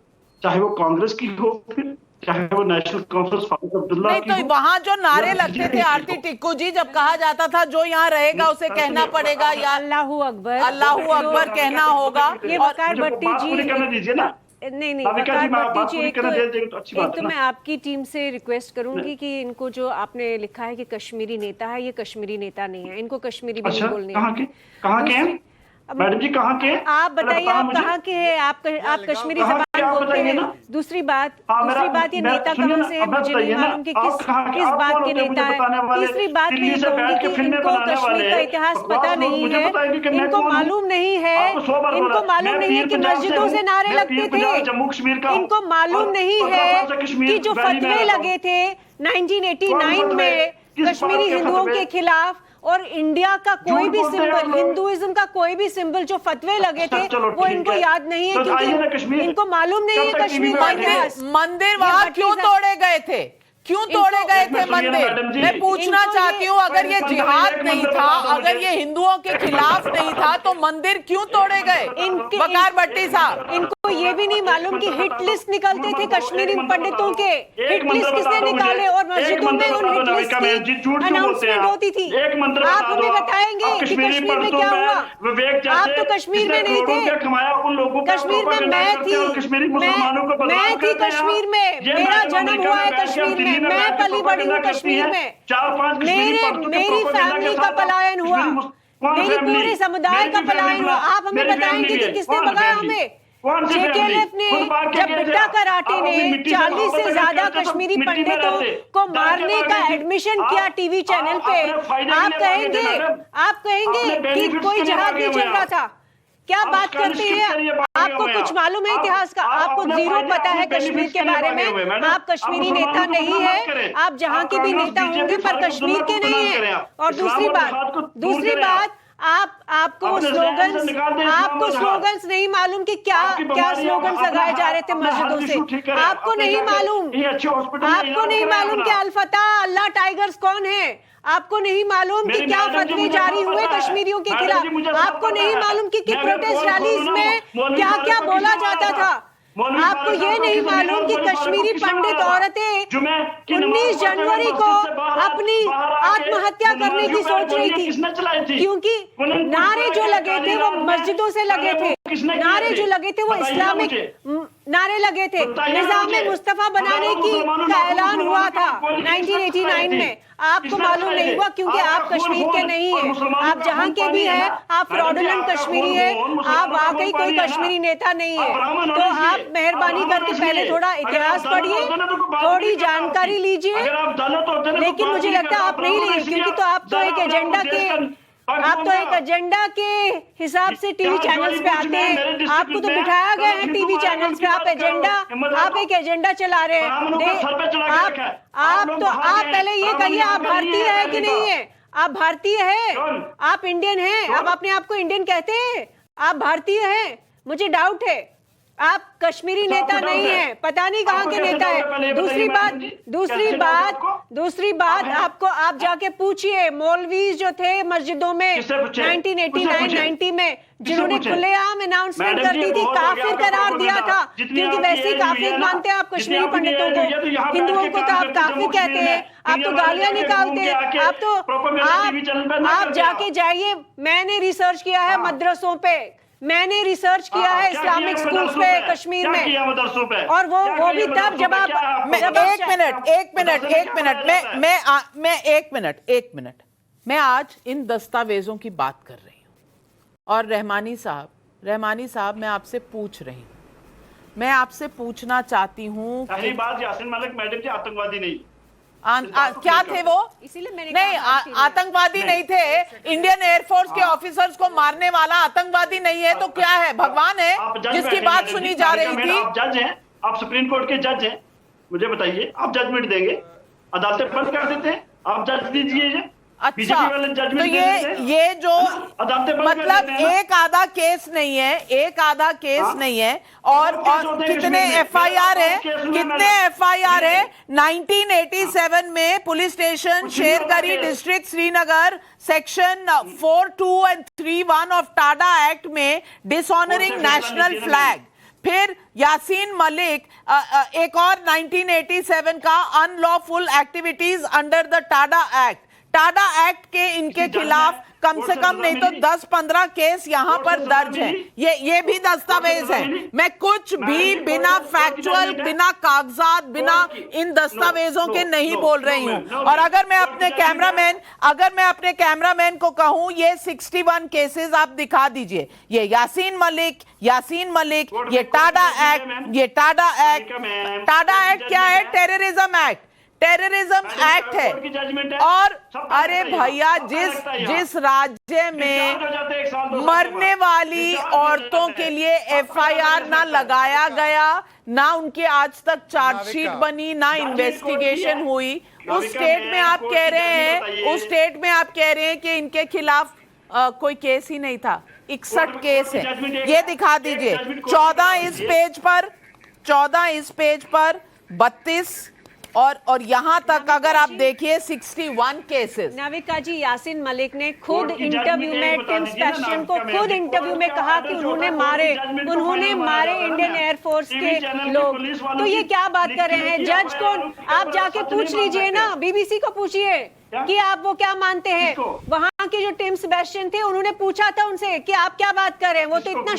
चाहे वो कांग्रेस की हो, फिर चाहे वो नेशनल कॉन्फ्रेंस फारूक अब्दुल्ला नहीं, की तो हो, वहां जो नारे लगते थे आरती टिक्कू जी, जब कहा जाता था जो यहाँ रहेगा उसे कहना पड़ेगा या अल्लाहू अकबर, अल्लाहू अकबर कहना होगा। ये और वकार भट्टी जी, पूरी करने दीजिए ना। नहीं नाविका जी, वकार बात भट्टी जी, पूरी करने दे देंगे तो अच्छी बात है तो ना। मैं आपकी टीम से रिक्वेस्ट करूंगी कि इनको, जो आपने लिखा है कि कश्मीरी नेता है, ये कश्मीरी नेता नहीं है, इनको कश्मीरी भी नहीं बोलनी है। कहाँ के हैं? मैडम जी कहाँ के? आप बताइए, आप कहाँ के हैं? आप कश्मीरी जबान बोलते हैं। दूसरी बात ये नेता कहाँ से है मुझे नहीं मालूम कि किस बात के नेता है। तीसरी बात मैं ये कहूंगी कि इनको कश्मीर का इतिहास पता नहीं है, इनको मालूम नहीं है, इनको मालूम नहीं है कि मस्जिदों से नारे लगते थे, इनको मालूम नहीं है कि जो फतवे लगे थे 1989 में कश्मीरी हिंदुओं के खिलाफ, और इंडिया का कोई भी सिंबल, हिंदुइज्म का कोई भी सिंबल जो फतवे लगे थे वो इनको याद नहीं है, क्योंकि इनको मालूम नहीं है कश्मीर का इतिहास। मंदिर वहां क्यों तोड़े गए थे? क्यों तोड़े गए थे मंदिर? मैं पूछना चाहती हूँ, अगर ये जिहाद नहीं था, अगर ये हिंदुओं के खिलाफ नहीं था, तो मंदिर क्यों तोड़े गए? वकार भट्टी साहब, इनको ये भी नहीं मालूम कि हिट लिस्ट निकलते थे कश्मीरी पंडितों के। हिट लिस्ट किसने निकाले और मस्जिदों में उन हिट लिस्ट की अनाउंसमेंट होती थी। आप हमें बताएंगे कि कश्मीर में क्या हुआ? आप तो कश्मीर में नहीं थे। कश्मीर में मैं थी कश्मीर में, मेरा जन्म हुआ है कश्मीर में, मैं पली बड़ी हूँ कश्मीर में, मेरी फैमिली का पलायन हुआ, मेरी पूरे समुदाय का पलायन हुआ। आप हमें बताएंगे कि किसने भगाया हमें? जेकेएलएफ ने, जब बिड्डा कराटे ने 40 से ज्यादा कश्मीरी पंडितों को मारने का एडमिशन किया टीवी चैनल पे, आप कहेंगे कि कोई जहाद नहीं चल रहा था? क्या बात करते हैं? आपको कुछ मालूम है इतिहास का? आपको जीरो पता है कश्मीर के बारे में। आप कश्मीरी नेता नहीं है, आप जहां के भी नेता होंगे पर कश्मीर के नहीं है। और दूसरी बात आपको स्लोगन्स नहीं मालूम कि क्या स्लोगन लगाए जा रहे थे मस्जिदों से। आपको नहीं मालूम कि अल-फतह अल्लाह टाइगर्स कौन है? आपको नहीं मालूम कि क्या फतवे जारी हुए कश्मीरियों के खिलाफ? आपको नहीं मालूम कि प्रोटेस्ट रैलीज में क्या क्या बोला जाता था? आपको ये नहीं मालूम कि कश्मीरी पंडित औरतें 19 जनवरी को अपनी आत्महत्या करने की सोच रही थी, क्योंकि नारे जो लगे थे वो मस्जिदों से लगे थे, नारे जो लगे थे वो इस्लामिक नारे लगे थे। निजाम मुस्तफा बनाने का ऐलान हुआ था 1989 में। आपको मालूम नहीं हुआ क्योंकि आप कश्मीर के नहीं हैं। आप जहां के भी हैं, आप फ्रॉडुलेंट कश्मीरी हैं, आप वाकई कोई कश्मीरी नेता नहीं है। तो आप मेहरबानी करके पहले थोड़ा इतिहास पढ़िए, थोड़ी जानकारी लीजिए। लेकिन मुझे लगता है आप नहीं लिए, क्योंकि तो आप तो एक एजेंडा के हिसाब से टीवी चैनल्स पे आते हैं। आपको तो बिठाया गया है टीवी चैनल्स पे, आप एक एजेंडा चला रहे हैं। आप पहले ये कहिए, आप भारतीय है कि नहीं है? आप भारतीय है? आप इंडियन हैं? आप अपने आप को इंडियन कहते हैं? आप भारतीय हैं? मुझे डाउट है। आप कश्मीरी नेता नहीं है, पता नहीं कहाँ के नेता है। दूसरी बात आप जाके पूछिए मौलवीज जो थे मस्जिदों में 1989-90 में, जिन्होंने खुलेआम अनाउंसमेंट कर दी थी, काफिर करार दिया था, क्योंकि वैसे ही काफिर मानते हैं आप कश्मीरी पंडितों को। हिंदुओं को तो आप काफिर कहते हैं, आप तो गालियां निकालते हैं। आप जाके जाइए, मैंने रिसर्च किया है मदरसों पे, मैंने रिसर्च किया है इस्लामिक स्कूल्स पे कश्मीर में, और वो भी तब जब आप एक मिनट मैं आज इन दस्तावेजों की बात कर रही हूं, और रहमानी साहब मैं आपसे पूछ रही हूं, मैं आपसे पूछना चाहती हूं पहली बात, यासीन मलिक मैडम जी आतंकवादी नहीं। क्या थे वो? इसीलिए मैंने नहीं, आतंकवादी नहीं थे। इंडियन एयरफोर्स के ऑफिसर्स को मारने वाला आतंकवादी नहीं है तो क्या है? भगवान है जिसकी बात सुनी जा रही थी। आप जज हैं, आप सुप्रीम कोर्ट के जज हैं, मुझे बताइए, आप जजमेंट देंगे, अदालतें बंद कर देते हैं, आप जज दीजिए। अच्छा, तो ये जो मतलब एक आधा केस नहीं है, और कितने एफआईआर है? 1987 में police station Shergari district Srinagar section 42 and 31 of TADA act में डिसऑनरिंग नेशनल फ्लैग। फिर यासीन मलिक एक और 1987 का unlawful activities under the Tada act. Tada act के इनके खिलाफ कम से कम नहीं तो 10-15 केस यहाँ पर दर्ज है। ये भी दस्तावेज है। मैं कुछ भी बिना फैक्चुअल, बिना कागजात, बिना इन दस्तावेजों के नहीं बोल रही हूं। और अगर मैं अपने कैमरामैन को कहूं ये 61 केसेस आप दिखा दीजिए, ये यासीन मलिक, ये टाडा एक्ट क्या है? टेररिज्म एक्ट है। और अरे भैया, जिस राज्य में मरने वाली औरतों के लिए एफआईआर ना लगाया गया, ना उनकी आज तक चार्जशीट बनी, ना इन्वेस्टिगेशन हुई, उस स्टेट में आप कह रहे हैं कि इनके खिलाफ कोई केस ही नहीं था। 61 केस है। ये दिखा दीजिए 14 इस पेज पर 32 और यहां तक अगर आप देखिए 61 केसेस। नाविका जी, यासीन मलिक ने खुद इंटरव्यू में टिम स्पेशन को खुद इंटरव्यू में कहा कि उन्होंने मारे इंडियन एयरफोर्स के लोग। तो ये क्या बात कर रहे हैं? जज को आप जाके पूछ लीजिए ना, बीबीसी को पूछिए कि आप वो क्या मानते हैं। वहां के जो टिम स्पेशन थे उन्होंने पूछा था उनसे कि आप क्या बात कर रहे हैं। वो तो इतना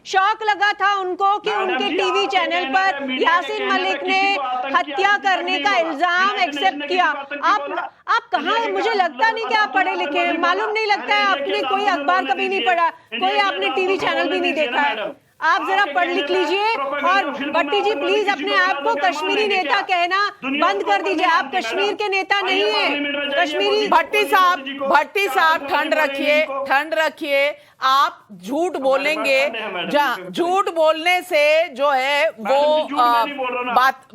शौक लगा था उनको कि उनके टीवी चैनल पर यासीन मलिक ने हत्या करने का इल्जाम एक्सेप्ट किया। आप कहाँ, मुझे लगता नहीं कि आप पढ़े लिखे हैं, मालूम नहीं लगता है आपने कोई अखबार कभी नहीं पढ़ा, कोई आपने टीवी चैनल भी नहीं देखा है। आप जरा पढ़ लिख लीजिए। और भट्टी जी प्लीज अपने आप को कश्मीरी नेता कहना बंद कर दीजिए। आप कश्मीर के नेता नहीं है। कश्मीरी भट्टी साहब ठंड रखिए। आप झूठ बोलेंगे, झूठ बोलने से जो है वो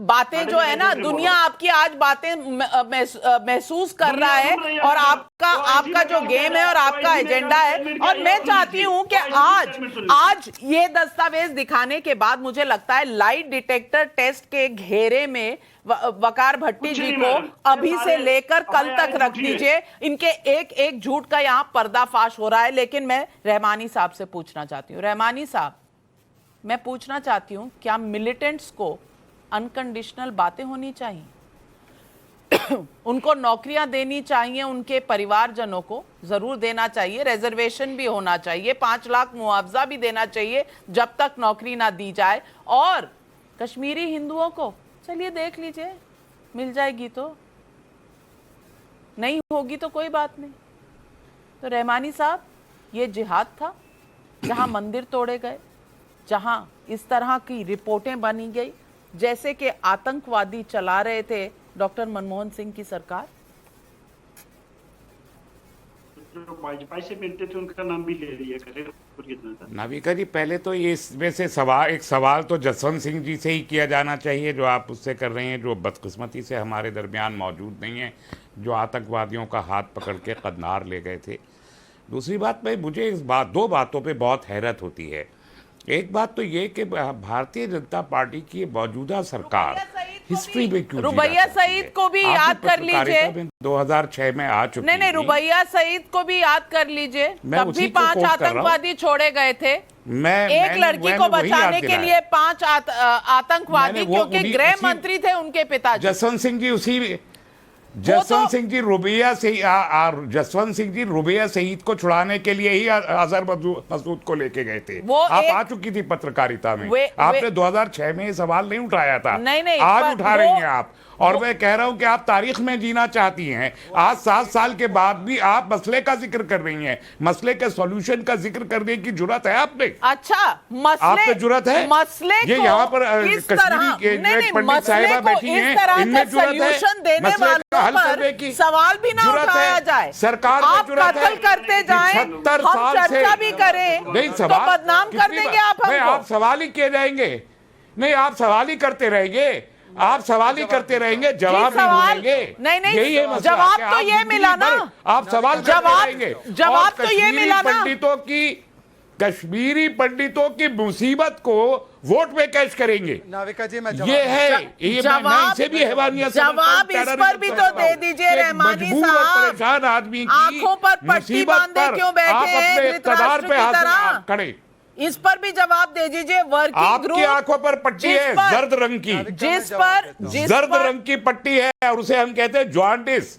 बातें जो है ना, दुनिया आपकी आज बातें महसूस कर रहा है, और आपका जो गेम है और आपका एजेंडा है। और मैं चाहती हूं कि आज ये दस्तावेज दिखाने के बाद मुझे लगता है लाइट डिटेक्टर टेस्ट के घेरे में वकार भट्टी जी को अभी से लेकर कल तक रख दीजिए। इनके एक झूठ का यहां पर्दाफाश हो रहा है। लेकिन मैं रहमानी साहब से पूछना चाहती हूं, रहमानी साहब, मैं पूछना चाहती हूं, क्या मिलिटेंट्स को अनकंडीशनल बातें होनी चाहिए? उनको नौकरियां देनी चाहिए, उनके परिवारजनों को जरूर देना चाहिए, रिजर्वेशन भी होना चाहिए, 5 लाख मुआवजा भी देना चाहिए जब तक नौकरी ना दी जाए। और कश्मीरी हिंदुओं को चलिए देख लीजिए, मिल जाएगी तो, नहीं होगी तो कोई बात नहीं। तो रहमानी साहब, ये जिहाद था जहां मंदिर तोड़े गए, जहां इस तरह की रिपोर्टें बनी गई जैसे कि आतंकवादी चला रहे थे डॉक्टर मनमोहन सिंह की सरकार। जो भाजपा से मिलते थे उनका नाम भी ले लिया करें। नाविका जी, पहले तो ये इसमें से एक सवाल तो जसवंत सिंह जी से ही किया जाना चाहिए, जो आप उससे कर रहे हैं, जो बदकिस्मती से हमारे दरमियान मौजूद नहीं है, जो आतंकवादियों का हाथ पकड़ के कदनार ले गए थे। दूसरी बात भाई, मुझे दो बातों पे बहुत हैरत होती है। एक बात तो ये कि भारतीय जनता पार्टी की मौजूदा सरकार हिस्ट्री में क्यों, रुबैया सईद को भी याद कर लीजिए, 2006 में आ चुकी। नहीं, रुबैया सईद को भी याद कर लीजिए, तब भी 5 आतंकवादी छोड़े गए थे। एक लड़की को बचाने के लिए 5 आतंकवादी, क्योंकि गृह मंत्री थे उनके पिताजी। जसवंत सिंह जी रुबैया शहीद को छुड़ाने के लिए ही अजहर मसूद को लेके गए थे। आप आ चुकी थी पत्रकारिता में, आपने 2006 में ये सवाल नहीं उठाया था। नहीं, आज उठा रही हैं आप। और मैं कह रहा हूं कि आप तारीख में जीना चाहती हैं। आज 7 साल के बाद भी आप मसले का जिक्र कर रही हैं, मसले के सॉल्यूशन का जिक्र करने की जुर्रत है आपने? अच्छा, आप पे जुर्रत है? मसले ये यहाँ पर कश्मीरी के पंडित साहिबा बैठी हैं, इनमें जुर्रत है मसले का हल करने की? सवाल भी ना उठाया जाए, सरकार आप कत्ल करते जाएं, 70 हम साल से चर्चा भी करें, नहीं, तो बदनाम कर देंगे आप हमको। आप सवाल ही किए जाएंगे। नहीं, आप सवाल ही करते रहेंगे, आप सवाल ही करते रहेंगे, जवाब नहीं मिलेंगे। नहीं, यही है मसला। जवाब तो ये मिला ना, आप सवाल करते रहेंगे। जवाब तो ये मिला ना। कश्मीरी पंडितों की मुसीबत को वोट में कैश करेंगे। नाविका जी, मैं ये है, ये इसे भी हैवानियत जवाब इस पर भी तो दे दीजिए रहमानी साहब। परेशान आदमी की आंखों पर पट्टी बांधे क्यों बैठे हैं इक़्तिदार पे हाथ खड़े, इस पर भी जवाब दे दीजिए। वर्किंग ग्रुप, आपकी आंखों पर पट्टी है जर्द रंग की, जिस पर जर्द रंग की पट्टी है, और उसे हम कहते हैं जॉन्डिस।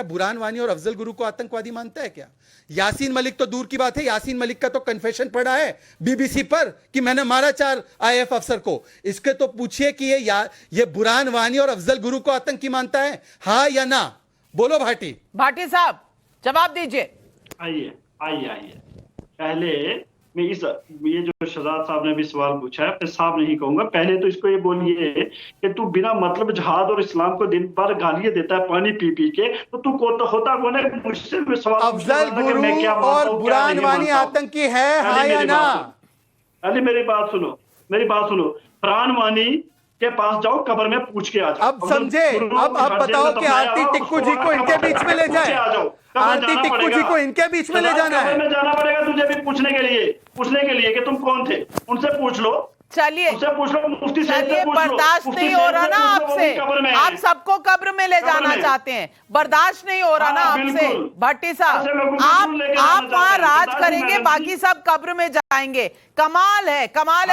क्या बुरहान वानी और अफजल गुरु को आतंकवादी मानता है क्या? यासीन मलिक तो दूर की बात है, यासीन मलिक का तो कन्फेशन पड़ा है बीबीसी पर कि मैंने मारा 4 IAF अफसर को। इसके तो पूछिए कि ये बुरहान वानी और अफजल गुरु को आतंकी मानता है, हाँ या ना? बोलो भाटी। भाटी साहब जवाब दीजिए। आइए आइए आइए, पहले मैं ये जो शहजाद साहब ने भी सवाल पूछा है, मैं साहब नहीं कहूंगा, पहले तो इसको ये बोलिए कि तू बिना मतलब जहाद और इस्लाम को दिन भर गालियां देता है पानी पी पी के, तो तू होता कौन है मुझसे भी सवाल? अफजल गुरु और बुरहान वानी आतंकी है, हाँ या ना? पहले मेरी बात सुनो, बुरहान वानी के पास जाओ, कब्र में पूछ के आ जाओ। अब समझे, अब बताओ कि आरती टिक्कू जी को इनके बीच में ले जाए, आरती टिक्कू जी को इनके बीच में ले जाना है। जाना पड़ेगा तुझे भी पूछने के लिए कि तुम कौन थे, उनसे पूछ लो। चलिए पूछ लो, मुफ्ती साहब से पूछ लो। बर्दाश्त नहीं हो रहा ना आपसे, आप सबको कब्र में ले जाना चाहते हैं, बर्दाश्त नहीं हो रहा ना आपसे। भट्टी साहब आप वहां राज करेंगे, बाकी सब कब्र में जाएंगे। कमाल है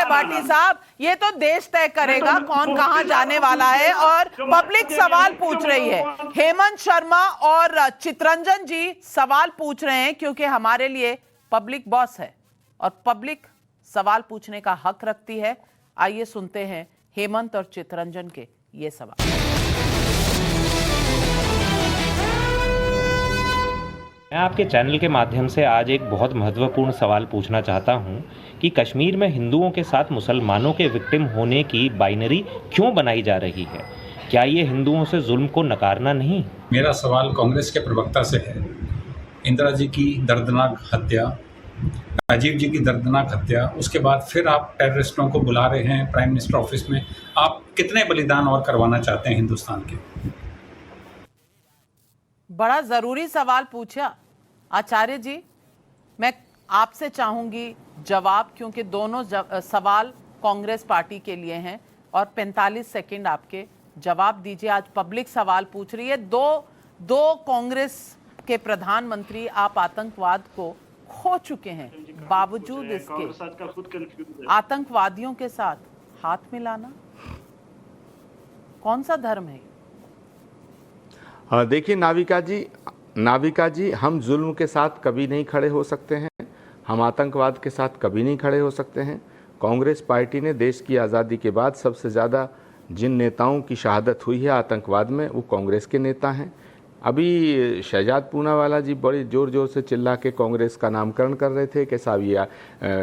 भाटी साहब, ये तो देश तय करेगा कौन कहां जाने वाला है। और पब्लिक सवाल पूछ रही है, हेमंत शर्मा और चितरंजन जी सवाल पूछ रहे हैं क्योंकि हमारे लिए पब्लिक बॉस है और पब्लिक सवाल पूछने का हक रखती है। आइए सुनते हैं हेमंत और चितरंजन के ये सवाल। मैं आपके चैनल के माध्यम से आज एक बहुत महत्वपूर्ण सवाल पूछना चाहता हूं कि कश्मीर में हिंदुओं के साथ मुसलमानों के विक्टिम होने की बाइनरी क्यों बनाई जा रही है? क्या ये हिंदुओं से जुल्म को नकारना नहीं? मेरा सवाल कांग्रेस के प्रवक्ता से है। इंदिरा जी की दर्दनाक हत्या, राजीव जी की दर्दनाक हत्या, उसके बाद फिर आप टेररिस्टों को बुला रहे हैं प्राइम मिनिस्टर ऑफिस में। आप कितने बलिदान और करवाना चाहते हैं हिंदुस्तान के? बड़ा जरूरी सवाल पूछा आचार्य जी, मैं आपसे चाहूंगी जवाब, क्योंकि दोनों सवाल कांग्रेस पार्टी के लिए हैं और 45 सेकंड आपके जवाब दीजिए। आज पब्लिक सवाल पूछ रही है। दो कांग्रेस के प्रधानमंत्री आप आतंकवाद को खो चुके हैं, बावजूद इसके आतंकवादियों के साथ हाथ मिलाना कौन सा धर्म है? देखिए नाविका जी, हम जुल्म के साथ कभी नहीं खड़े हो सकते हैं, हम आतंकवाद के साथ कभी नहीं खड़े हो सकते हैं। कांग्रेस पार्टी ने देश की आज़ादी के बाद सबसे ज़्यादा जिन नेताओं की शहादत हुई है आतंकवाद में, वो कांग्रेस के नेता हैं। अभी शहजाद पूनावाला जी बड़ी ज़ोर ज़ोर से चिल्ला के कांग्रेस का नामकरण कर रहे थे कि साहब ये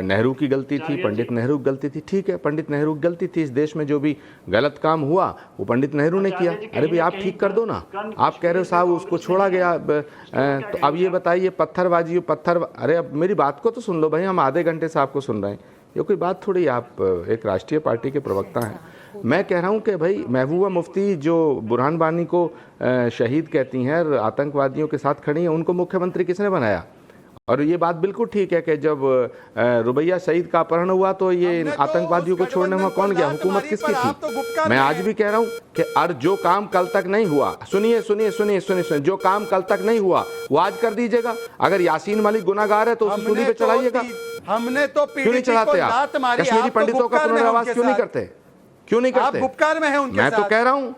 नेहरू की गलती थी, पंडित नेहरू की गलती थी। ठीक है, पंडित नेहरू की गलती थी, इस देश में जो भी गलत काम हुआ वो पंडित नेहरू ने किया। अरे भाई आप ठीक कर दो ना, आप कह रहे हो साहब उसको छोड़ा गया, तो अब ये बताइए पत्थरबाजी अरे अब मेरी बात को तो सुन लो भाई, हम आधे घंटे से आपको सुन रहे हैं, ये कोई बात थोड़ी। आप एक राष्ट्रीय पार्टी के प्रवक्ता हैं। मैं कह रहा हूं कि भाई महबूबा मुफ्ती जो बुरहान वानी को शहीद कहती हैं और आतंकवादियों के साथ खड़ी हैं, उनको मुख्यमंत्री किसने बनाया? और ये बात बिल्कुल ठीक है कि जब रुबैया शहीद का अपहरण हुआ तो ये आतंकवादियों को छोड़ने में कौन गया? हुकूमत किसकी थी? मैं आज भी कह रहा हूं कि जो काम कल तक नहीं हुआ, सुनिए, जो काम कल तक नहीं हुआ वो आज कर दीजिएगा। अगर यासीन मलिक गुनाहगार है तो उसे सूली पे चढ़ाइएगा। हमने तो क्यों नहीं चढ़ाते आप? कश्मीरी पंडितों का पुनर्वास क्यों नहीं करते? आप गुपकार में हैं उनके साथ। मैं तो कह रहा हूं,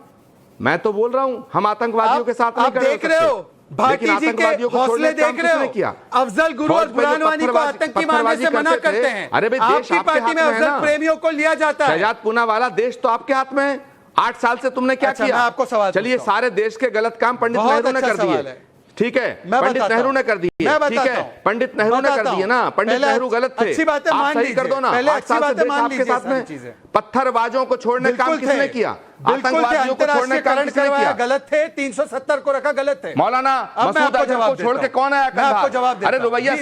मैं तो बोल रहा हूं, हम आतंकवादियों के साथ नहीं खड़े हो सकते। देख रहे हो भाटी जी के हौसले, देख रहे हो अफजल गुरु और बुरहान वानी को आतंकी मानने से मना करते हैं। अरे भाई देश आपकी पार्टी में अफजल प्रेमियों को लिया जाता है। शहजाद पूनावाला, देश तो आपके हाथ में है। 8 साल से तुमने क्या किया? आपको सवाल चलिए, सारे देश के गलत काम पंडित नेहरू ने कर दिए, ठीक है, पंडित नेहरू ने कर दिए, ठीक है, पंडित नेहरू ने कर दिए ना, पंडित नेहरू गलत थे, अच्छी बातें मान सही कर दो ना। 8 साल से देश आपके साथ में। पत्थरबाजों को छोड़ने का काम किसने किया? आतंकवादियों को छोड़ने का काम किसने किया? गलत थे, 370 को रखा गलत थे। मौलाना मसूद अजहर को छोड़ के कौन आया कंधार? अरे रुबैया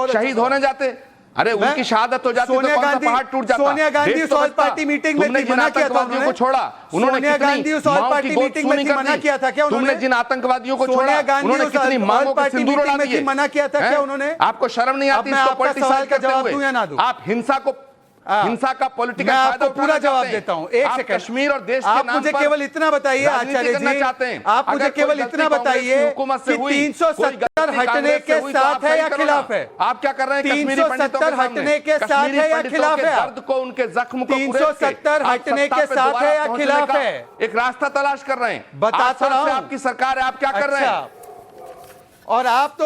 शहीद होने जाते, अरे उनकी शहादत हो जाती तो कौन सा पहाड़ टूट जाता? सोनिया गांधी उस पार्टी मीटिंग में मना किया था उन्होंने को छोड़ा, उन्होंने गांधी उस पार्टी मीटिंग में मना किया था क्या उन्होंने? तुमने जिन आतंकवादियों को छोड़ा, उन्होंने कितनी मांगों को सिंदूर उड़ा दिए, मना किया था क्या उन्होंने? आपको शर्म नहीं आती इसको पॉलिटिसाइज करते हुए? आप हिंसा का पॉलिटिकल फायदा पूरा जवाब देता हूं। एक सेकंड, कश्मीर और देश के आप नाम मुझे पर केवल इतना बताइए आचार्य जी, आप मुझे केवल इतना बताइए कि 370 हटने के साथ है या खिलाफ है? आप क्या कर रहे हैं? 370 हटने के साथ है या खिलाफ है? दर्द को, उनके जख्म को 370 हटने के साथ है या खिलाफ है? एक रास्ता तलाश कर रहे हैं। बताता रहा हूं, आपकी सरकार है, आप क्या कर रहे हैं? और आप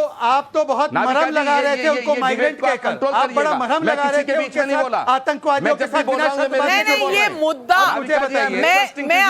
तो बहुत मरहम लगा रहे थे उनको माइग्रेंट कहकर, आप बड़ा मरहम लगा रहे थे उनके साथ, आतंकवादियों के साथ बिना शर्तबंदी के बोल रहे हैं। ये मुद्दा मुझे बताइए, मैं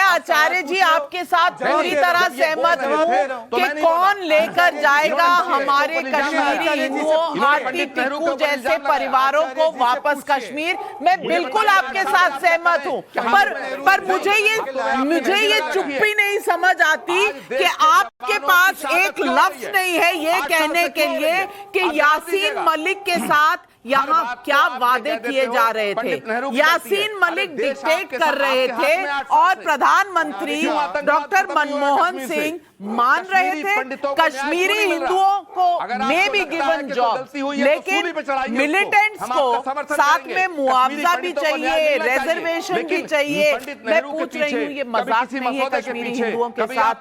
आचार्य जी आपके साथ पूरी तरह सहमत हूँ कि कौन लेकर जाएगा हमारे कश्मीरी हिंदुओं, आरती टिक्कू जैसे परिवारों को वापस कश्मीर। मैं बिल्कुल आपके साथ सहमत हूँ, पर मुझे ये चुप्पी नहीं समझ आती कि आपके पास एक लफ्ज नहीं है ये कहने के लिए कि यासीन मलिक के साथ यहाँ क्या वादे किए जा रहे थे। यासीन मलिक डिक्टेट कर रहे थे और प्रधानमंत्री डॉक्टर मनमोहन सिंह मान रहे थे कश्मीरी हिंदुओं को मे बी गिवन जॉब, लेकिन मिलिटेंट्स को साथ में मुआवजा भी चाहिए, रिजर्वेशन भी चाहिए। मैं पूछ रही हूँ, ये मजाक नहीं है कश्मीरी हिंदुओं के साथ?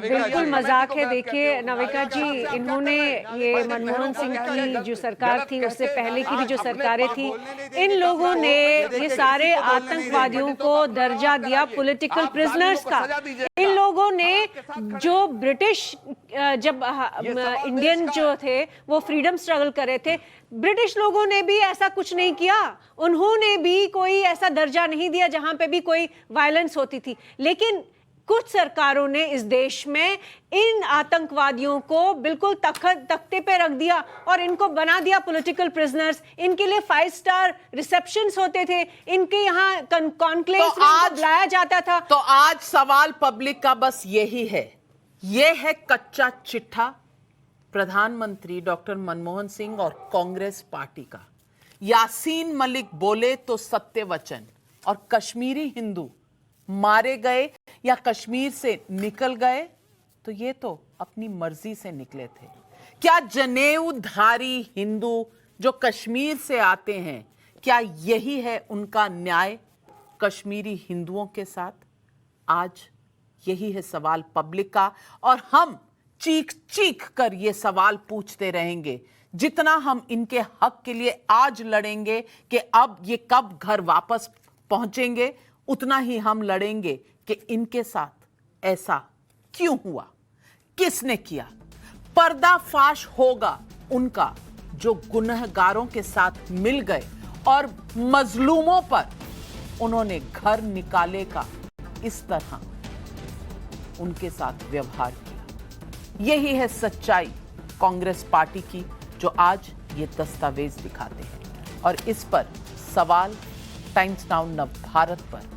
बिल्कुल मजाक है। देखिए नाविका जी, इन्होंने ये मनमोहन सिंह की जो सरकार थी, उससे पहले की भी जो सरकारें थी, इन लोगों ने ये सारे आतंकवादियों को दर्जा दिया पॉलिटिकल प्रिजनर्स का। इन लोगों ने जो ब्रिटिश, जब इंडियन जो थे वो फ्रीडम स्ट्रगल कर रहे थे, ब्रिटिश लोगों ने भी ऐसा कुछ नहीं किया। उन्होंने भी कोई ऐसा दर्जा नहीं दिया जहां पे भी कोई वायलेंस होती थी। लेकिन कुछ सरकारों ने इस देश में इन आतंकवादियों को बिल्कुल तख्ते पे रख दिया और इनको बना दिया पॉलिटिकल प्रिजनर्स। इनके लिए 5 स्टार रिसेप्शंस होते थे, इनके यहाँ कॉन्क्लेव्स में बुलाया जाता था। तो आज सवाल पब्लिक का बस यही है, ये है कच्चा चिट्ठा प्रधानमंत्री डॉक्टर मनमोहन सिंह और कांग्रेस पार्टी का। यासीन मलिक बोले तो सत्य वचन, और कश्मीरी हिंदू मारे गए या कश्मीर से निकल गए तो ये तो अपनी मर्जी से निकले थे। क्या जनेऊधारी हिंदू जो कश्मीर से आते हैं, क्या यही है उनका न्याय कश्मीरी हिंदुओं के साथ? आज यही है सवाल पब्लिक का, और हम चीख चीख कर ये सवाल पूछते रहेंगे। जितना हम इनके हक के लिए आज लड़ेंगे कि अब ये कब घर वापस पहुंचेंगे, उतना ही हम लड़ेंगे कि इनके साथ ऐसा क्यों हुआ, किसने किया। पर्दाफाश होगा उनका जो गुनहगारों के साथ मिल गए और मजलूमों पर उन्होंने घर निकाले का इस तरह उनके साथ व्यवहार किया। यही है सच्चाई कांग्रेस पार्टी की, जो आज ये दस्तावेज दिखाते हैं। और इस पर सवाल टाइम्स नाउ नवभारत पर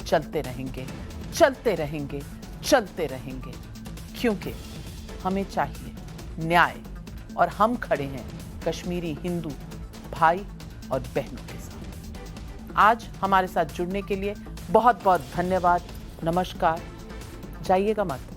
चलते रहेंगे, चलते रहेंगे, चलते रहेंगे, क्योंकि हमें चाहिए न्याय, और हम खड़े हैं कश्मीरी हिंदू भाई और बहनों के साथ। आज हमारे साथ जुड़ने के लिए बहुत बहुत धन्यवाद। नमस्कार। जाइएगा मत।